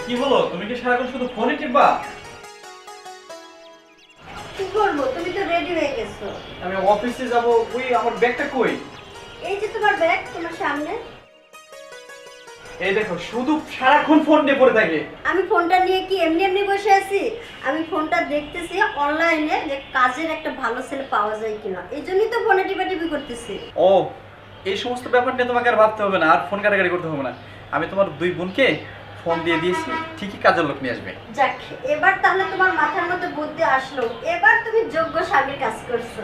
কি হলো, তুমি কি সারাক্ষণ শুধু ফোনে টিপবা? কি করবো, তুমি তো রেডি হয়ে গেছো। আমি অফিসে যাব, ওই আমার ব্যাগটা কই? এই যে তোমার ব্যাগ তোমার সামনে। এই দেখো, শুধু সারাক্ষণ ফোন নিয়ে পড়ে থাকে। আমি ফোনটা নিয়ে কি এমনি এমনি বসে আছি? আমি ফোনটা দেখতেছি অনলাইনে যে কাজের একটা ভালো ছেলে পাওয়া যায় কিনা, এই জন্যই তো ফোনে টিপাটিপি করতেছি। ও, এই সমস্ত ব্যাপার নিয়ে তোমাকে আর ভাবতে হবে না, আর ফোন কাটাকাটি করতে হবে না। আমি তোমার দুই বোনকে ফোন দিয়ে দিয়েছি, ঠিকই কাজের লোক নিয়ে আসবে। যাক, এবার তাহলে তোমার মাথার মধ্যে বুদ্ধি আসলো, এবার তুমি যোগ্য স্বামীর কাজ করছো।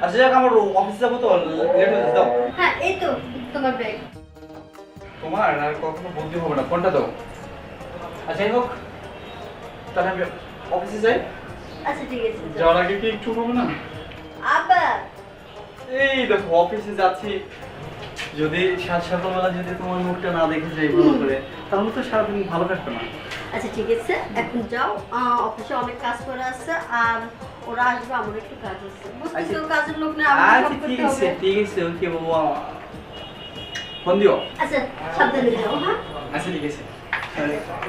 আচ্ছা যাক, আমার অফিসে যাবো তো, লেট হয়ে যাচ্ছে, দাও। হ্যাঁ, এই তো তোমার ব্যাগ। তোমার আর কখনো বুদ্ধি হবে না, ফোনটা দাও। আচ্ছা যাই হোক, তাহলে আমি অফিসে যাই। আচ্ছা ঠিক আছে, যাও। যাওয়ার আগে কি একটু হবে না? আবার এই দেখো, অফিসে যাচ্ছি, যদি সকালবেলা যদি তোমার মুখটা না দেখে যাই ভালো করে, তাহলে তো সারাদিন ভালো থাকবে না। আচ্ছা ঠিক আছে, এখন যাও। অফিসে অনেক কাজ করে আছে, আর ওরা আসবে, আমার একটু কাজ আছে, বুঝতেছো? কাজের লোক না, আমাকে আচ্ছা সব ঠিক করতে আছে, হবে। ঠিক আছে, ওকে বাবা, ফোন দিও। আচ্ছা, সাবধানে যাও। হ্যাঁ, আচ্ছা ঠিক আছে,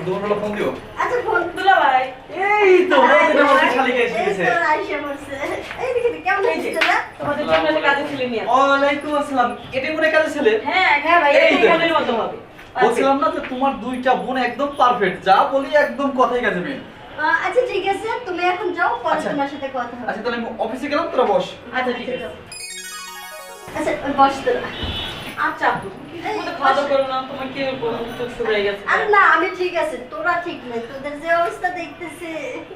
দুপুরবেলা ফোন দিও। আচ্ছা ফোন। দুলা ভাই, এই তো ওদের মধ্যে শালিকা এসে এই গেছে। তো আইসা পড়ছে। এই দেখি তো, কেমন এই যে। হয়েছে না? তোমাদের জন্য একটা কাজে ছেলে নিয়ে আসছি। ওয়ালাইকুম আসসালাম, এটা কোন কাজের ছেলে? হ্যাঁ হ্যাঁ ভাই, এই এই তো। কাজের মতো হবে। বলছিলাম না যে তোমার দুইটা বোন একদম পারফেক্ট, যা বলি একদম কথাই কাজে মেয়ে। আচ্ছা ঠিক আছে, তুমি এখন যাও, পরে আচ্ছা। তোমার সাথে কথা হবে। আচ্ছা তাহলে আমি অফিসে গেলাম, তোরা বস। আচ্ছা ঠিক আছে। যাও। আচ্ছা, বস তোরা। আচ্ছা আপু, তুমি তো খাওয়া দাওয়া করো না, তোমার কি তো শুকিয়ে গেছে। আরে না, আমি ঠিক আছে, তোরা ঠিক নাই, তোদের যে অবস্থা দেখতেছি।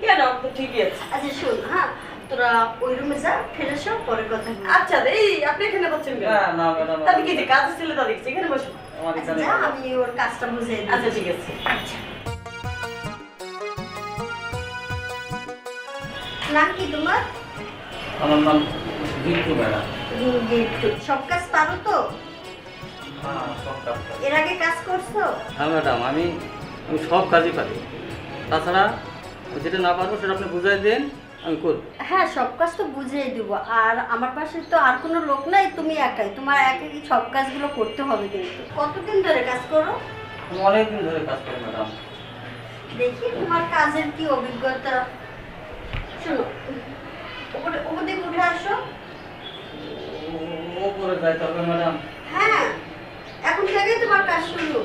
কেন, তো ঠিকই আছে। আচ্ছা শোন, হ্যাঁ, তোরা ওই রুমে যা, ফিরে এসো, পরে কথা হবে। আচ্ছা এই আপনি এখানে বসছেন কেন? না ম্যাডাম, তবে কি যে কাজের ছেলে তা দেখছি, এখানে বসুন। আমার আচ্ছা এখানে যা, আমি ওর কাজটা বুঝিয়ে দিই। আচ্ছা ঠিক আছে। আচ্ছা। নাম কি তোমার? আমার নাম জিন্টু ম্যাডাম। গিফট। সব কাজ পারো তো? হ্যাঁ, সব কাজ পারি। এর আগে কাজ করছো? হ্যাঁ ম্যাডাম, আমি আমি সব কাজই পারি। তাছাড়া যেটা না পারবো সেটা আপনি বুঝাই দেন, আমি করব। হ্যাঁ, সব কাজ তো বুঝিয়ে দিব, আর আমার পাশে তো আর কোনো লোক নাই, তুমি একাই, তোমার একাই সব কাজগুলো করতে হবে। কিন্তু কতদিন ধরে কাজ করো? আমি অনেকদিন ধরে কাজ করি ম্যাডাম। দেখি তোমার কাজের কি অভিজ্ঞতা। শোনো, ওপর দিকে উঠে আসো। ও করে যাই তবে ম্যাডাম। হ্যাঁ, এখন থেকেই তোমার কাজ শুরু।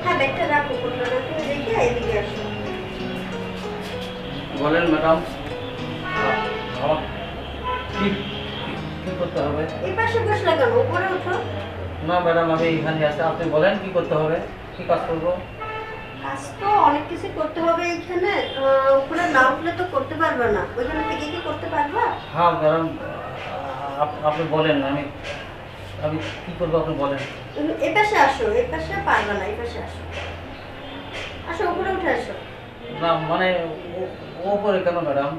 হ্যাঁ, ব্যাগটা রাখো, কোনটা রাখো, দেখে এদিকে আসো। বলেন ম্যাডাম, আমার কি কি করতে হবে? এই পাশে বসলে কেন, উপরে ওঠো। না ম্যাডাম, আমি এখানে আছি, আপনি বলেন কি করতে হবে, কি কাজ করবো? কাজ তো অনেক কিছু করতে হবে এইখানে, উপরে না উঠলে তো করতে পারবে না, ওইখানে থেকে কি করতে পারবা? হ্যাঁ ম্যাডাম, আপনি বলেন, আমি আমি কি করবো আপনি বলেন। এই পাশে আসো, এই পাশে পারবে না, এই পাশে আসো। আসো, উপরে উঠে আসো। না মানে ও করে কেন ম্যাডাম?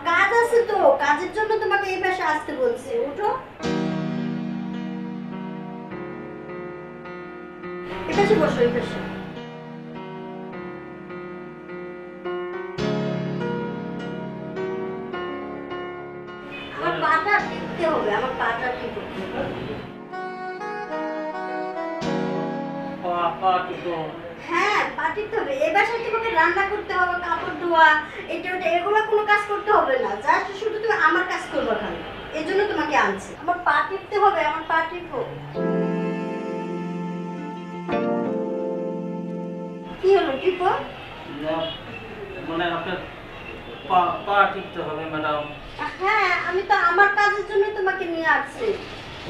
কাজ আছে তো, কাজের জন্য তোমাকে এই পাশে আসতে বলছি, উঠো। এই পাশে বসো, এই পাশে। আমার পাটা টিপতে হবে, আমার পাটা টিপো। হ্যাঁ, পা টিপতে হবে। এই বাসায় তোমাকে রান্না করতে হবে, কাপড় ধোয়া, এটা ওটা, এগুলো কোনো কাজ করতে হবে না, জাস্ট শুধু তুমি আমার কাজ করবে খালি, এই জন্য তোমাকে আনছি। আমার পা টিপতে হবে, আমার পা টিপো। কি হলো, টিপো। না, মানে আপনার পা পা টিপতে হবে ম্যাডাম। হ্যাঁ, আমি তো আমার কাজের জন্য তোমাকে নিয়ে আসছি।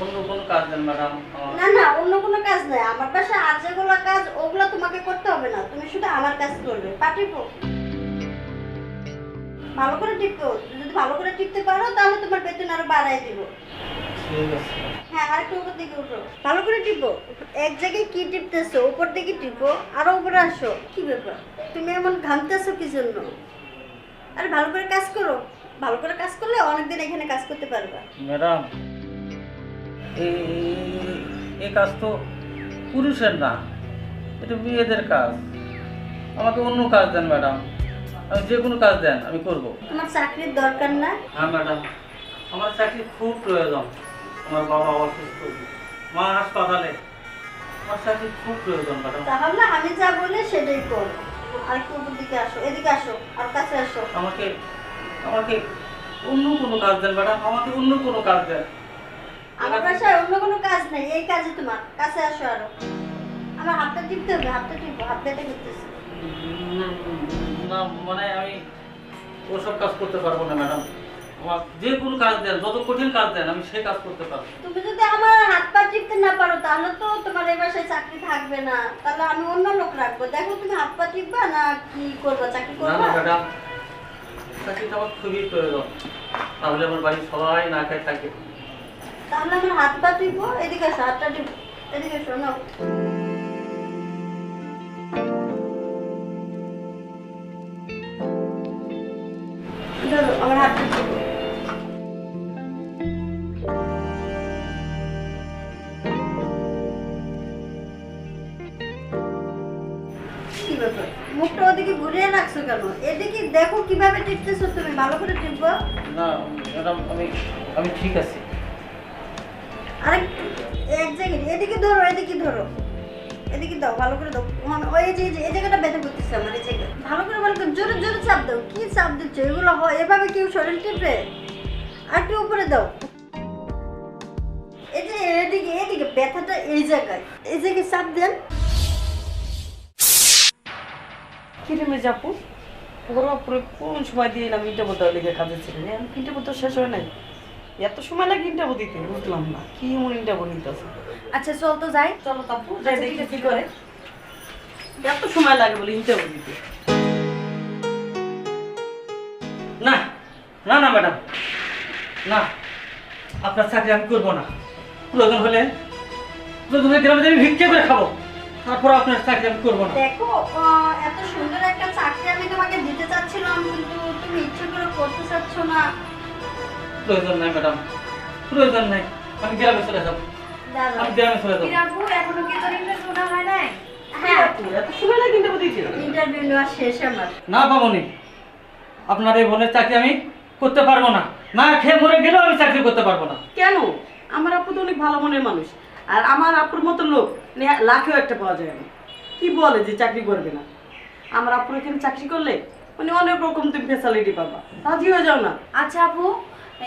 অন্য কোনো কাজ দেন ম্যাডাম। না না, অন্য কোনো কাজ নাই, আমার বাসায় আর যেগুলো কাজ ওগুলো তোমাকে করতে হবে না, তুমি শুধু আমার কাজ করবে। পা টিপো, ভালো করে টিপো। যদি ভালো করে টিপতে পারো তাহলে তোমার বেতন আরো বাড়াই দিব। ঠিক আছে। হ্যাঁ, আর একটু উপর দিকে উঠো, ভালো করে টিপো। এক জায়গায় কি টিপতেছো, উপর দিকে টিপো, আরো উপরে আসো। কি ব্যাপার, তুমি এমন ঘামতেছো কি জন্য? আরে ভালো করে কাজ করো, ভালো করে কাজ করলে অনেকদিন এখানে কাজ করতে পারবা। ম্যাডাম, এই এই কাজ তো পুরুষের না, এটা মেয়েদের কাজ। আমাকে অন্য কাজ দেন ম্যাডাম, আমি যে কোনো কাজ দেন আমি করব। তোমার চাকরির দরকার না? হ্যাঁ ম্যাডাম, আমার চাকরি খুব প্রয়োজন, আমার বাবা অসুস্থ। মা হাসপাতালে, আমার চাকরি খুব প্রয়োজন ম্যাডাম। তাহলে আমি যা বলি সেটাই করো। আর একটু উপর দিকে আসো, এদিকে আসো, আর কাছে আসো। আমাকে আমাকে অন্য কোনো কাজ দেন ম্যাডাম, আমাকে অন্য কোনো কাজ দেন। আমার বাসায় অন্য কোনো কাজ নেই, এই কাজই তোমার। কাছে আসো আরো। আমার হাতটা টিপতে হবে, হাতটা টিপো, হাত ব্যথা করতেছে। না মানে আমি ওসব কাজ করতে পারবো না ম্যাডাম। আমার যে কোনো কাজ দেন, যত কঠিন কাজ দেন আমি সেই কাজ করতে পারবো। তুমি যদি আমার হাত পা টিপতে না পারো তাহলে তো তোমার এই বাসায় চাকরি থাকবে না। তাহলে আমি অন্য লোক রাখবো। দেখো তুমি হাত পা টিপবা না কি করবা, চাকরি না করবা? না ম্যাডাম, চাকরিটা আমার খুবই প্রয়োজন, তাহলে আমার বাড়ির সবাই না খায় থাকে। তাহলে আমার হাত পা টিপো, এদিকে আসো, হাতটা টিপো, এদিকে এসো নাও। ধরো আমার হাতটা টিপো। কি ব্যাপার, মুখটা ওদিকে ঘুরিয়ে রাখছো কেন? এদিকে দেখো কিভাবে টিপতেছো তুমি, ভালো করে টিপবো। না ম্যাডাম, আমি ঠিক আছি। আরে এক জায়গায় এদিকে ধরো, এদিকে ধরো, এদিকে দাও, ভালো করে দাও। ওই যে এই জায়গাটা ব্যথা করতেছে আমার, এই জায়গা ভালো করে জোরে জোরে চাপ দাও। কি চাপ দিচ্ছ? এগুলো হয় এভাবে কেউ শরীর টিপে? আর একটু উপরে দাও। এই যে এদিকে এদিকে ব্যথাটা এই জায়গায় চাপ দেন। কিরে মেয়ে আপু, ওরা পুরো কোন সময় দিয়ে এলাম ইন্টারভিউ দেওয়া লিখে কাজে ছিলেন, এখন ইন্টারভিউ তো শেষ হয় নাই। এত সময় লাগে ইন্টারভিউ দিতে, বুঝলাম না কি এমন ইন্টারভিউ নিতেছে। আচ্ছা চল তো যাই। চলো তাপু যাই দেখি কি করে। এত সময় লাগে বলে ইন্টারভিউ দিতে। না না না ম্যাডাম, না, আপনার চাকরি আমি করবো না। প্রয়োজন হলে গ্রামে আমি ভিক্ষা করে খাবো, তারপর আপনার চাকরি আমি করবো না। দেখো এত সুন্দর একটা চাকরি আমি তোমাকে দিতে চাচ্ছিলাম, কিন্তু তুমি ইচ্ছে করে করতে চাচ্ছ না। প্রয়োজন নাই ম্যাডাম, প্রয়োজন নাই, আমি গ্রামে চলে যাবো, দাঁড়াও। আমি গ্রামে চলে যাবো। বিরাপু এখনো কি তোর ইন্টারভিউ শোনা হয় নাই? হ্যাঁ, এত সময় লাগে ইন্টারভিউ দিতে? ইন্টারভিউ নেওয়া শেষ আমার। না পাবনি, আপনার এই বোনের চাকরি আমি করতে পারবো না। না খেয়ে মরে গেলেও আমি চাকরি করতে পারবো না। কেন? আমার আপু তো অনেক ভালো মনের মানুষ, আর আমার আপুর মতো লোক লাখেও একটা পাওয়া যায় না। কি বলে যে চাকরি করবে না? আমার আপুর এখানে চাকরি করলে মানে অনেক রকম তুমি ফ্যাসিলিটি পাবা, রাজি হয়ে যাও না। আচ্ছা আপু,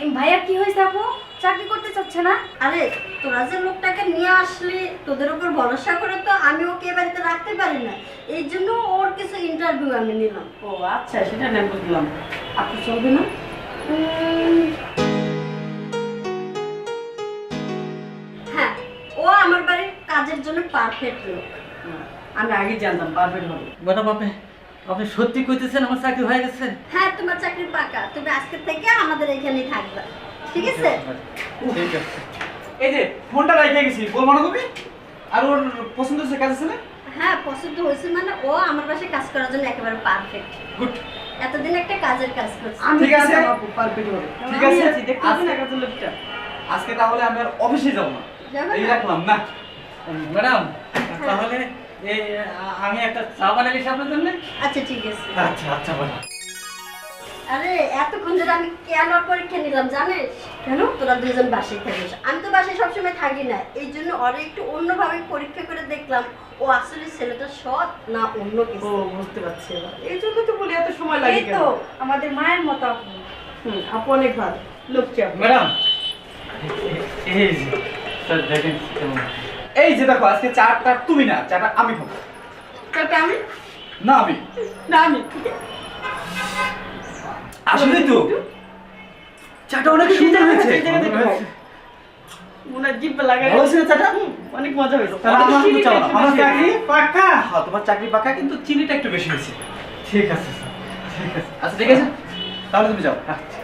এই ভাইয়া কি হয়েছে আপু? চাকরি করতে চাচ্ছে না? আরে তোরা যে লোকটাকে নিয়ে আসলি, তোদের উপর ভরসা করে তো আমি ওকে এ বাড়িতে রাখতে পারি না। এই জন্য ওর কিছু ইন্টারভিউ আমি নিলাম। ও আচ্ছা, সেটা না বুঝলাম। আপু চলবে না? হ্যাঁ, ও আমার বাড়ির কাজের জন্য পারফেক্ট লোক। আমি আগে জানতাম পারফেক্ট হবে। ম্যাডাম আপনি সত্যি কইতেছেন আমার চাকরি হয়ে গেছে? হ্যাঁ, তোমার চাকরি পাকা। তুমি আজকে থেকে আমাদের এখানেই থাকবা, ঠিক আছে? ঠিক আছে। এই যে ফোনটা রেখে গেছি, বলবো না তুমি? আর ওর পছন্দ হচ্ছে কাজ আছে না? হ্যাঁ, পছন্দ হয়েছে মানে ও আমার বাসায় কাজ করার জন্য একেবারে পারফেক্ট। গুড। এতদিন একটা কাজের কাজ করছে। আমি ঠিক আছে। জানতাম আপু পারফেক্ট হবে। ঠিক আমি আছে। আছি, দেখতে পাচ্ছি না কাজের লোকটা। আজকে তাহলে আমি আর অফিসে যাবো না, যাবে এই না? রাখলাম না। ম্যাডাম তাহলে এই আমি একটা চা বানালি আপনার জন্য। আচ্ছা ঠিক আছে। আচ্ছা আচ্ছা ম্যাডাম। আরে এতক্ষণ ধরে আমি কেন পরীক্ষা নিলাম জানিস? কেন? তোরা দুজন বাসায় থাকিস, আমি তো বাসায় সবসময় থাকি না। এই জন্য ওরা একটু অন্যভাবে পরীক্ষা করে দেখলাম ও আসলে ছেলেটা সৎ না অন্য ও কিছু। বুঝতে পারছি এবার। এই জন্য তো বলি এত সময় লাগে এই কেন? তো আমাদের মায়ের মতো আপু। আপু অনেক ভালো লক্ষ্মী আপু। ম্যাডাম এই যে স্যার দেখেন কেমন। এই যে দেখো, আজকে চাটা তুমি না, চাটা আমি খাবো। তাতে আমি না আমি না আমি আসলে তো চাটা অনেক সুন্দর হয়েছে। এই জায়গা থেকে খাও। মনে হয় জিভে লাগাই। ভালো ছিল চাটা? অনেক মজা হয়েছে। তাহলে আমার তো চাও না। আমার চিনিটা চাকরি একটু পাকা। হ্যাঁ, তোমার চাকরি পাকা, কিন্তু চিনিটা একটু বেশি হয়েছে। ঠিক আছে স্যার, ঠিক আছে। আচ্ছা ঠিক আছে, তাহলে তুমি যাও। আচ্ছা।